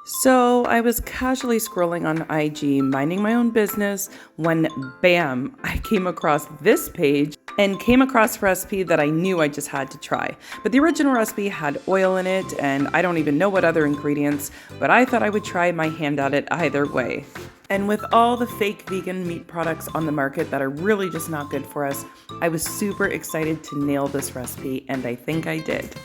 So I was casually scrolling on IG, minding my own business, when bam, I came across this page and came across a recipe that I knew I just had to try. But the original recipe had oil in it, and I don't even know what other ingredients, but I thought I would try my hand at it either way. And with all the fake vegan meat products on the market that are really just not good for us, I was super excited to nail this recipe, and I think I did.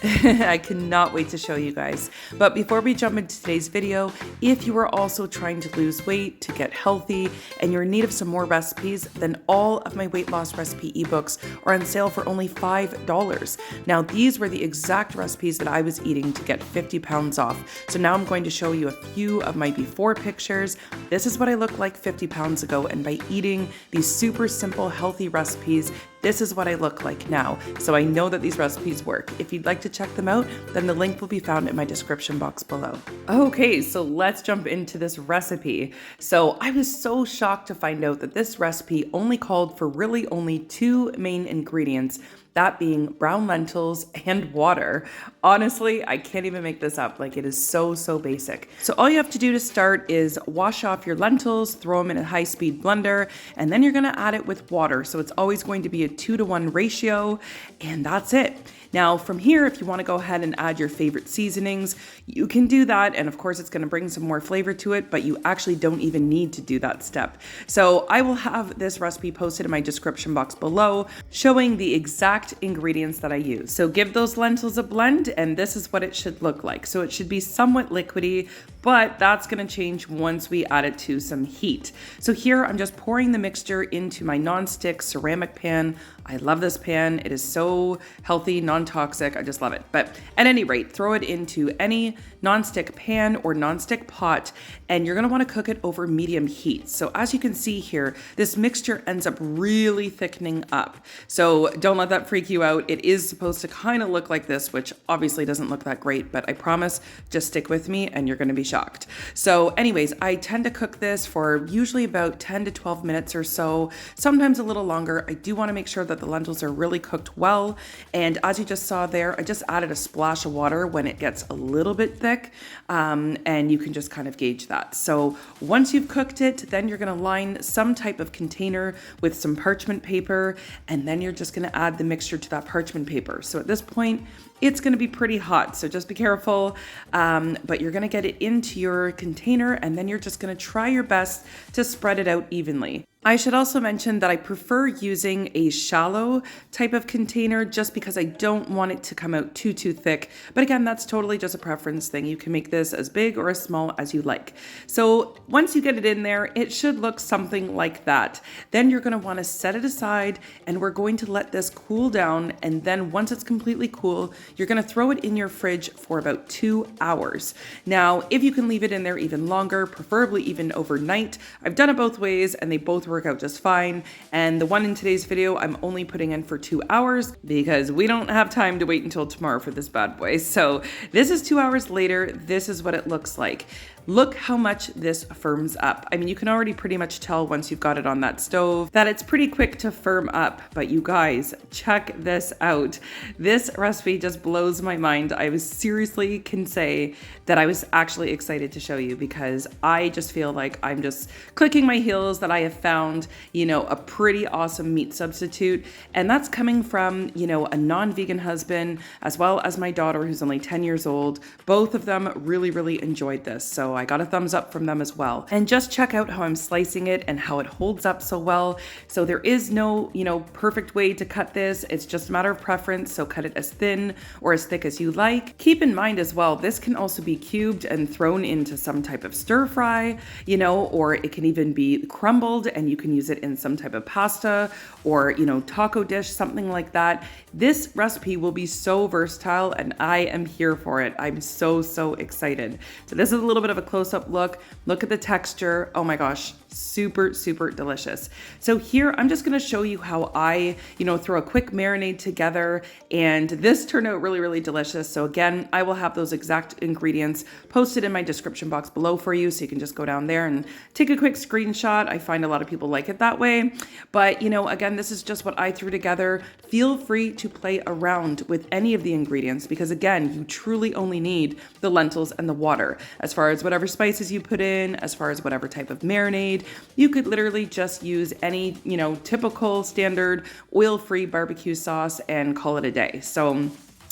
I cannot wait to show you guys. But before we jump into today's video, if you are also trying to lose weight, to get healthy, and you're in need of some more recipes, then all of my weight loss recipe ebooks are on sale for only $5. Now, these were the exact recipes that I was eating to get 50 pounds off. So now I'm going to show you a few of my before pictures. This is what I looked like 50 pounds ago, and by eating these super simple, healthy recipes, this is what I look like now. So I know that these recipes work. If you'd like to check them out, then the link will be found in my description box below. Okay, so let's jump into this recipe. So I was so shocked to find out that this recipe only called for really only two main ingredients, that being brown lentils and water. Honestly, I can't even make this up. Like, it is so basic. So all you have to do to start is wash off your lentils, throw them in a high-speed blender, and then you're gonna add it with water. So it's always going to be a 2-to-1 ratio, and that's it. Now from here, if you want to go ahead and add your favorite seasonings, you can do that. And of course, it's going to bring some more flavor to it, but you actually don't even need to do that step. So I will have this recipe posted in my description box below, showing the exact ingredients that I use. So give those lentils a blend, and this is what it should look like. So it should be somewhat liquidy, but that's going to change once we add it to some heat. So here I'm just pouring the mixture into my non-stick ceramic pan. I love this pan. It is so healthy, non-toxic. I just love it. But at any rate, throw it into any non-stick pan or non-stick pot, and you're going to want to cook it over medium heat. So as you can see here, this mixture ends up really thickening up. So don't let that freak you out. It is supposed to kind of look like this, which obviously doesn't look that great, but I promise, just stick with me and you're going to be shocked. So anyways, I tend to cook this for usually about 10 to 12 minutes or so, sometimes a little longer. I do want to make sure that the lentils are really cooked well. And as you just saw there, I just added a splash of water when it gets a little bit thick, and you can just kind of gauge that. So once you've cooked it, then you're going to line some type of container with some parchment paper, and then you're just going to add the mixture to that parchment paper. So at this point, it's going to be pretty hot, so just be careful, but you're going to get it into your container, and then you're just going to try your best to spread it out evenly. I should also mention that I prefer using a shallow type of container just because I don't want it to come out too thick. But again, that's totally just a preference thing. You can make this as big or as small as you like. So once you get it in there, it should look something like that. Then you're going to want to set it aside, and we're going to let this cool down. And then once it's completely cool, you're going to throw it in your fridge for about 2 hours. Now, if you can leave it in there even longer, preferably even overnight, I've done it both ways and they both work out just fine. And the one in today's video, I'm only putting in for 2 hours because we don't have time to wait until tomorrow for this bad boy. So this is 2 hours later. This is what it looks like. Look how much this firms up. I mean, you can already pretty much tell once you've got it on that stove that it's pretty quick to firm up, but you guys, check this out. This recipe just blows my mind. I was seriously can say that I was actually excited to show you because I just feel like I'm just clicking my heels that I have found, a pretty awesome meat substitute. And that's coming from, a non-vegan husband, as well as my daughter who's only 10 years old. Both of them really enjoyed this. So I got a thumbs up from them as well. And just check out how I'm slicing it and how it holds up so well. So there is no, perfect way to cut this. It's just a matter of preference. So cut it as thin or as thick as you like. Keep in mind as well, this can also be cubed and thrown into some type of stir fry, or it can even be crumbled and you can use it in some type of pasta or, taco dish, something like that. This recipe will be so versatile and I am here for it. I'm so excited. So this is a little bit of a close-up look. Look at the texture. Oh my gosh. Super, super delicious. So here, I'm just gonna show you how I, throw a quick marinade together, and this turned out really, really delicious. So again, I will have those exact ingredients posted in my description box below for you, so you can just go down there and take a quick screenshot. I find a lot of people like it that way. But again, this is just what I threw together. Feel free to play around with any of the ingredients because again, you truly only need the lentils and the water. As far as whatever spices you put in, as far as whatever type of marinade, you could literally just use any, typical standard oil-free barbecue sauce and call it a day. So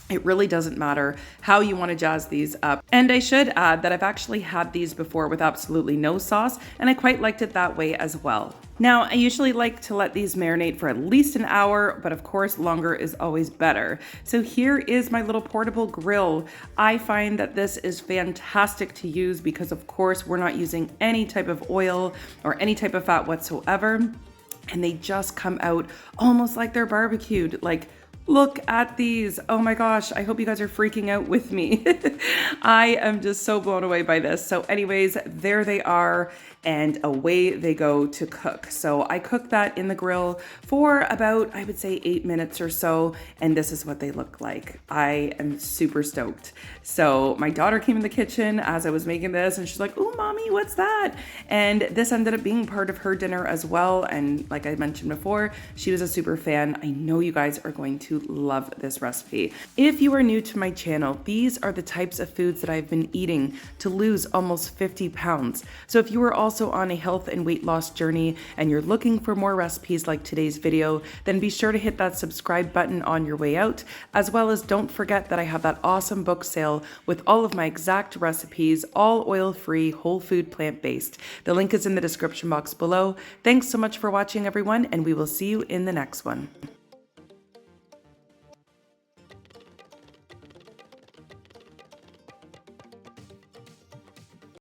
it really doesn't matter how you want to jazz these up. And I should add that I've actually had these before with absolutely no sauce, and I quite liked it that way as well. Now, I usually like to let these marinate for at least an hour, but of course, longer is always better. So here is my little portable grill. I find that this is fantastic to use because of course, we're not using any type of oil or any type of fat whatsoever. And they just come out almost like they're barbecued. Like, look at these. Oh my gosh, I hope you guys are freaking out with me. I am just so blown away by this. So anyways, there they are and away they go to cook. So I cooked that in the grill for about, I would say 8 minutes or so. And this is what they look like. I am super stoked. So my daughter came in the kitchen as I was making this and she's like, "Oh, mommy, what's that?" And this ended up being part of her dinner as well. And like I mentioned before, she was a super fan. I know you guys are going to love this recipe. If you are new to my channel, these are the types of foods that I've been eating to lose almost 50 pounds. So if you are also on a health and weight loss journey and you're looking for more recipes like today's video, then be sure to hit that subscribe button on your way out, as well as don't forget that I have that awesome book sale with all of my exact recipes, all oil-free, whole food, plant-based. The link is in the description box below. Thanks so much for watching, everyone, and we will see you in the next one.